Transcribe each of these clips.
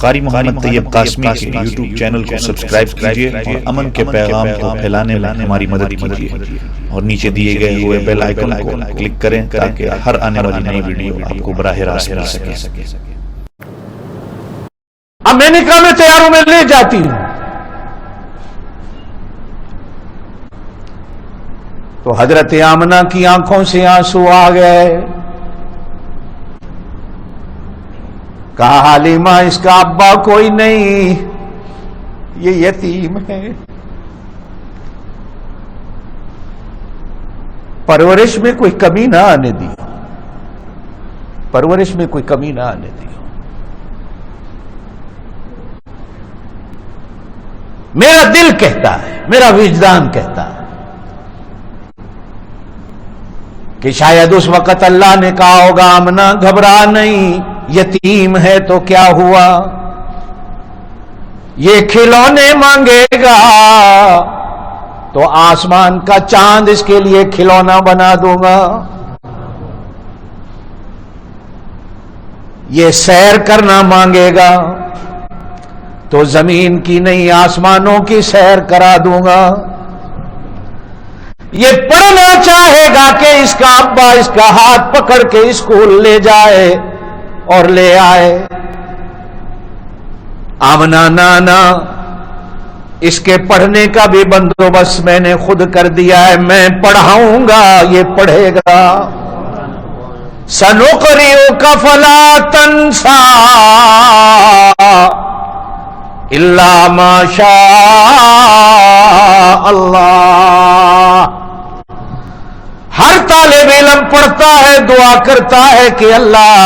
قاری محمد طیب قاسمی کے YouTube channel کو سبسکرائب کیجئے اور امن کے پیغام کو پھیلانے میں ہماری مدد کیجئے اور نیچے دیے گئے ہوئے بیل آئیکن کو کلک کریں تاکہ ہر آنے والی نئی ویڈیو آپ کو براہ راست مل سکے۔ اب میں نے کہا میں تیار ہوں، میں لے جاتی ہوں۔ تو حضرت آمنہ کی آنکھوں سے آنسو آ گئے۔ کہا حلیمہ اس کا ابا کوئی نہیں، یہ یتیم ہے، پرورش میں کوئی کمی نہ آنے دی، پرورش میں کوئی کمی نہ آنے دی۔ میرا دل کہتا ہے، میرا وجدان کہتا ہے کہ شاید اس وقت اللہ نے کہا ہوگا آمنہ گھبرا نہیں، یتیم ہے تو کیا ہوا، یہ کھلونے مانگے گا تو آسمان کا چاند اس کے لیے کھلونا بنا دوں گا، یہ سیر کرنا مانگے گا تو زمین کی نہیں آسمانوں کی سیر کرا دوں گا، یہ پڑھنا چاہے گا کہ اس کا ابا اس کا ہاتھ پکڑ کے اسکول لے جائے اور لے آئے۔ آمنہ نانا اس کے پڑھنے کا بھی بندوبست میں نے خود کر دیا ہے، میں پڑھاؤں گا، یہ پڑھے گا۔ سنقرئک فلا تنسى الا ما شاء اللہ۔ ہر طالب علم پڑھتا ہے، دعا کرتا ہے کہ اللہ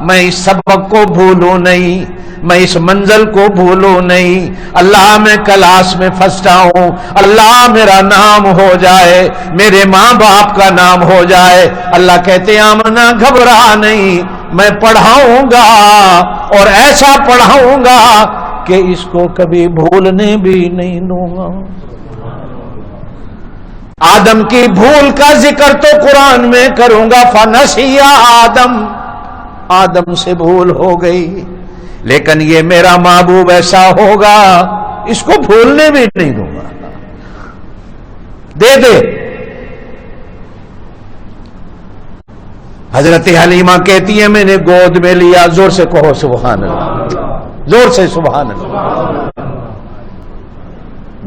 میں اس سبق کو بھولوں نہیں، میں اس منزل کو بھولوں نہیں، اللہ میں کلاس میں فرسٹ آؤں، اللہ میرا نام ہو جائے، میرے ماں باپ کا نام ہو جائے۔ اللہ کہتے ہیں آمنہ گھبرا نہیں، میں پڑھاؤں گا اور ایسا پڑھاؤں گا کہ اس کو کبھی بھولنے بھی نہیں دوں گا۔ آدم کی بھول کا ذکر تو قرآن میں کروں گا، فنسی آدم، آدم سے بھول ہو گئی، لیکن یہ میرا محبوب ایسا ہوگا اس کو بھولنے بھی نہیں دوں گا، دے دے۔ حضرت حلیمہ کہتی ہے میں نے گود میں لیا، زور سے کہو سبحان اللہ، زور سے سبحان اللہ۔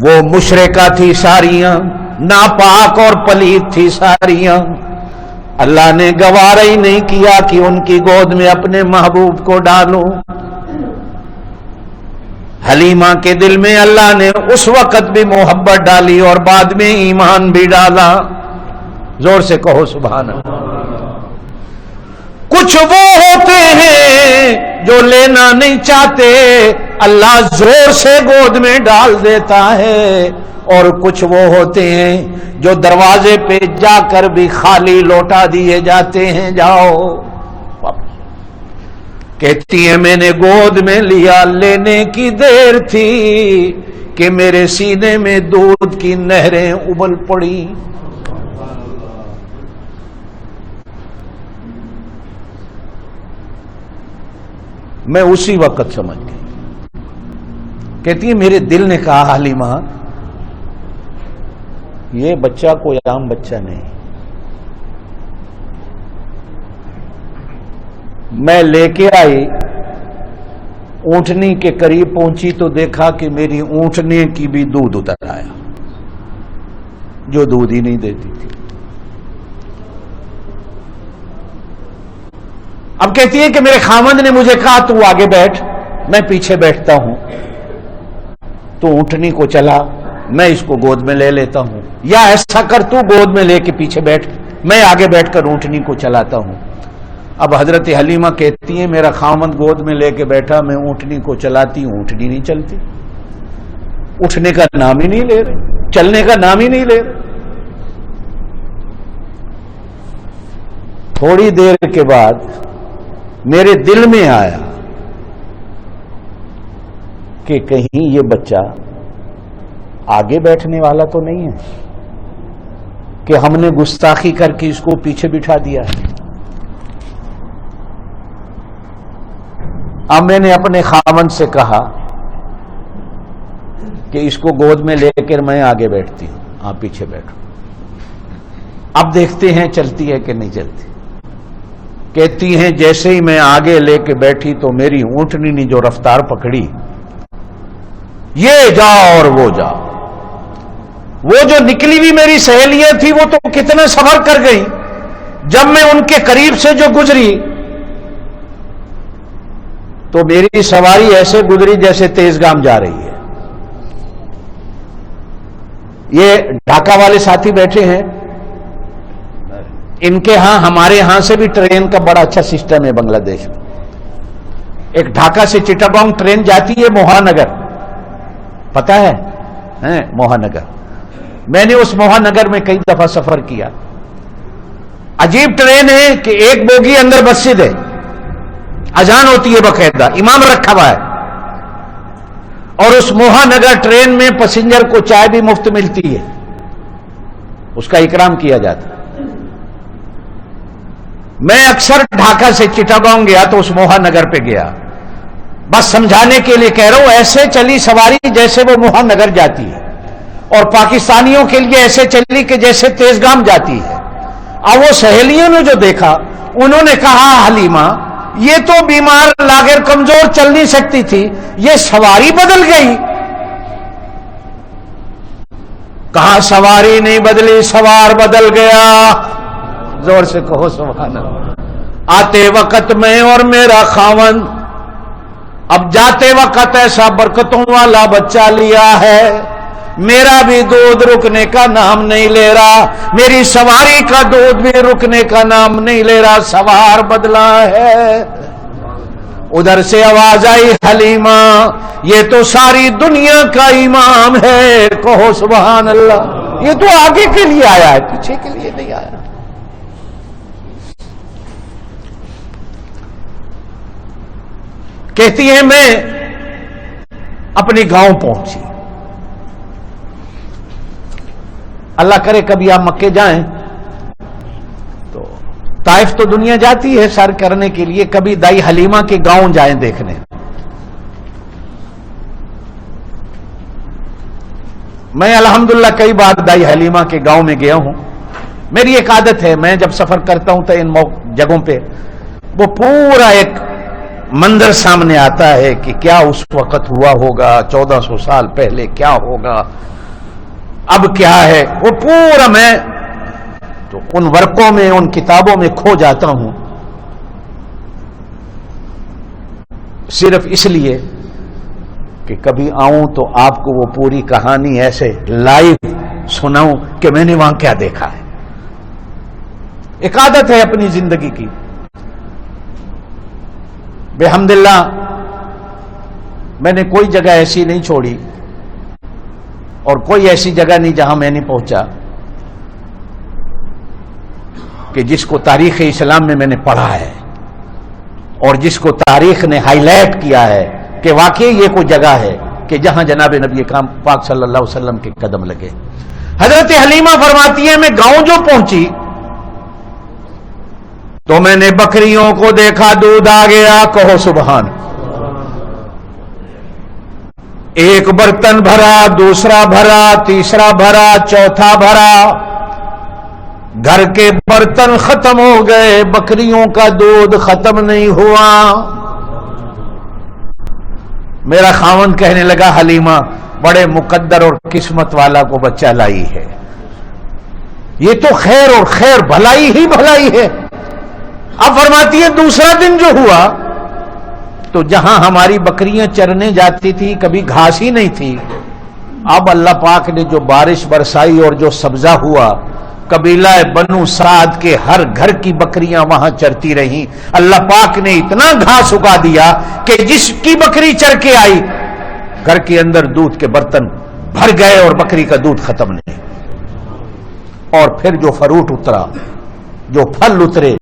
وہ مشرکہ تھی ساریاں، ناپاک اور پلیت تھی ساریاں، اللہ نے گوارا ہی نہیں کیا کہ ان کی گود میں اپنے محبوب کو ڈالوں۔ حلیمہ کے دل میں اللہ نے اس وقت بھی محبت ڈالی اور بعد میں ایمان بھی ڈالا، زور سے کہو سبحان اللہ۔ کچھ وہ ہوتے ہیں جو لینا نہیں چاہتے، اللہ زور سے گود میں ڈال دیتا ہے، اور کچھ وہ ہوتے ہیں جو دروازے پہ جا کر بھی خالی لوٹا دیے جاتے ہیں، جاؤ واپس۔ کہتی ہے میں نے گود میں لیا، لینے کی دیر تھی کہ میرے سینے میں دودھ کی نہریں ابل پڑی۔ میں اسی وقت سمجھ گئی۔ کہتی ہے میرے دل نے کہا حلیمہ یہ بچہ کوئی عام بچہ نہیں، میں لے کے آئی، اونٹنی کے قریب پہنچی تو دیکھا کہ میری اونٹنی کی بھی دودھ اتر آیا، جو دودھ ہی نہیں دیتی تھی۔ اب کہتی ہے کہ میرے خاوند نے مجھے کہا تو آگے بیٹھ، میں پیچھے بیٹھتا ہوں، تو اونٹنی کو چلا، میں اس کو گود میں لے لیتا ہوں، یا ایسا کر تو گود میں لے کے پیچھے بیٹھ، میں آگے بیٹھ کر اونٹنی کو چلاتا ہوں۔ اب حضرت حلیمہ کہتی ہیں میرا خاوند گود میں لے کے بیٹھا، میں اونٹنی کو چلاتی ہوں، اونٹنی نہیں چلتی، اٹھنے کا نام ہی نہیں لے رہے، چلنے کا نام ہی نہیں لے رہے۔ تھوڑی دیر کے بعد میرے دل میں آیا کہ کہیں یہ بچہ آگے بیٹھنے والا تو نہیں ہے کہ ہم نے گستاخی کر کے اس کو پیچھے بٹھا دیا ہے۔ اب میں نے اپنے خاوند سے کہا کہ اس کو گود میں لے کر میں آگے بیٹھتی ہوں، آپ پیچھے بیٹھو، اب دیکھتے ہیں چلتی ہے کہ نہیں چلتی۔ کہتی ہیں جیسے ہی میں آگے لے کے بیٹھی تو میری اونٹنی نے جو رفتار پکڑی، یہ جاؤ اور وہ جاؤ، وہ جو نکلی ہوئی میری سہیلیاں تھی وہ تو کتنے سفر کر گئی، جب میں ان کے قریب سے جو گزری تو میری سواری ایسے گزری جیسے تیز گام جا رہی ہے۔ یہ ڈھاکہ والے ساتھی بیٹھے ہیں، ان کے ہاں ہمارے ہاں سے بھی ٹرین کا بڑا اچھا سسٹم ہے بنگلہ دیش میں۔ ایک ڈھاکہ سے چٹاگانگ ٹرین جاتی ہے موہانگر، پتا ہے موہانگر، میں نے اس موہانگر میں کئی دفعہ سفر کیا۔ عجیب ٹرین ہے کہ ایک بوگی اندر مسجد ہے، اذان ہوتی ہے باقاعدہ، امام رکھا ہوا ہے، اور اس موہانگر ٹرین میں پیسنجر کو چائے بھی مفت ملتی ہے، اس کا اکرام کیا جاتا ہے۔ میں اکثر ڈھاکہ سے چٹاگانگ گیا تو اس موہانگر پہ گیا، بس سمجھانے کے لیے کہہ رہا ہوں، ایسے چلی سواری جیسے وہ موہانگر جاتی ہے، اور پاکستانیوں کے لیے ایسے چلی کہ جیسے تیزگام جاتی ہے۔ اب وہ سہیلیوں نے جو دیکھا انہوں نے کہا حلیمہ یہ تو بیمار لاغر کمزور چل نہیں سکتی تھی، یہ سواری بدل گئی۔ کہا سواری نہیں بدلی، سوار بدل گیا۔ زور سے کہو سبحان اللہ۔ آتے وقت میں اور میرا خاوند، اب جاتے وقت ایسا برکتوں والا بچہ لیا ہے، میرا بھی دودھ رکنے کا نام نہیں لے رہا، میری سواری کا دودھ بھی رکنے کا نام نہیں لے رہا، سوار بدلا ہے۔ ادھر سے آواز آئی حلیمہ یہ تو ساری دنیا کا امام ہے، کہو سبحان اللہ۔ یہ تو آگے کے لیے آیا ہے، پیچھے کے لیے نہیں آیا۔ کہتی ہے میں اپنی گاؤں پہنچی، اللہ کرے کبھی آپ مکے جائیں تو طائف تو دنیا جاتی ہے سیر کرنے کے لیے، کبھی دائی حلیمہ کے گاؤں جائیں دیکھنے۔ میں الحمدللہ کئی بار دائی حلیمہ کے گاؤں میں گیا ہوں۔ میری ایک عادت ہے، میں جب سفر کرتا ہوں تو ان جگہوں پہ وہ پورا ایک منظر سامنے آتا ہے کہ کیا اس وقت ہوا ہوگا، 1400 سال پہلے کیا ہوگا، اب کیا ہے، وہ پورا میں تو ان ورقوں میں ان کتابوں میں کھو جاتا ہوں، صرف اس لیے کہ کبھی آؤں تو آپ کو وہ پوری کہانی ایسے لائیو سناؤں کہ میں نے وہاں کیا دیکھا ہے۔ ایک عادت ہے اپنی زندگی کی۔ بحمداللہ میں نے کوئی جگہ ایسی نہیں چھوڑی اور کوئی ایسی جگہ نہیں جہاں میں نہیں پہنچا کہ جس کو تاریخ اسلام میں نے پڑھا ہے اور جس کو تاریخ نے ہائی لائٹ کیا ہے کہ واقعی یہ کوئی جگہ ہے کہ جہاں جناب نبی کریم پاک صلی اللہ علیہ وسلم کے قدم لگے۔ حضرت حلیمہ فرماتی ہے میں گاؤں جو پہنچی تو میں نے بکریوں کو دیکھا، دودھ آ گیا، کہو سبحان۔ ایک برتن بھرا، دوسرا بھرا، تیسرا بھرا، چوتھا بھرا، گھر کے برتن ختم ہو گئے، بکریوں کا دودھ ختم نہیں ہوا۔ میرا خاوند کہنے لگا حلیمہ بڑے مقدر اور قسمت والا کو بچہ لائی ہے، یہ تو خیر اور خیر بھلائی ہی بھلائی ہے۔ اب فرماتی ہے دوسرا دن جو ہوا تو جہاں ہماری بکریاں چرنے جاتی تھی کبھی گھاس ہی نہیں تھی، اب اللہ پاک نے جو بارش برسائی اور جو سبزہ ہوا، قبیلہ بنو سعد کے ہر گھر کی بکریاں وہاں چرتی رہیں۔ اللہ پاک نے اتنا گھاس اگا دیا کہ جس کی بکری چر کے آئی گھر کے اندر دودھ کے برتن بھر گئے اور بکری کا دودھ ختم نہیں۔ اور پھر جو فروٹ اترا، جو پھل اترے،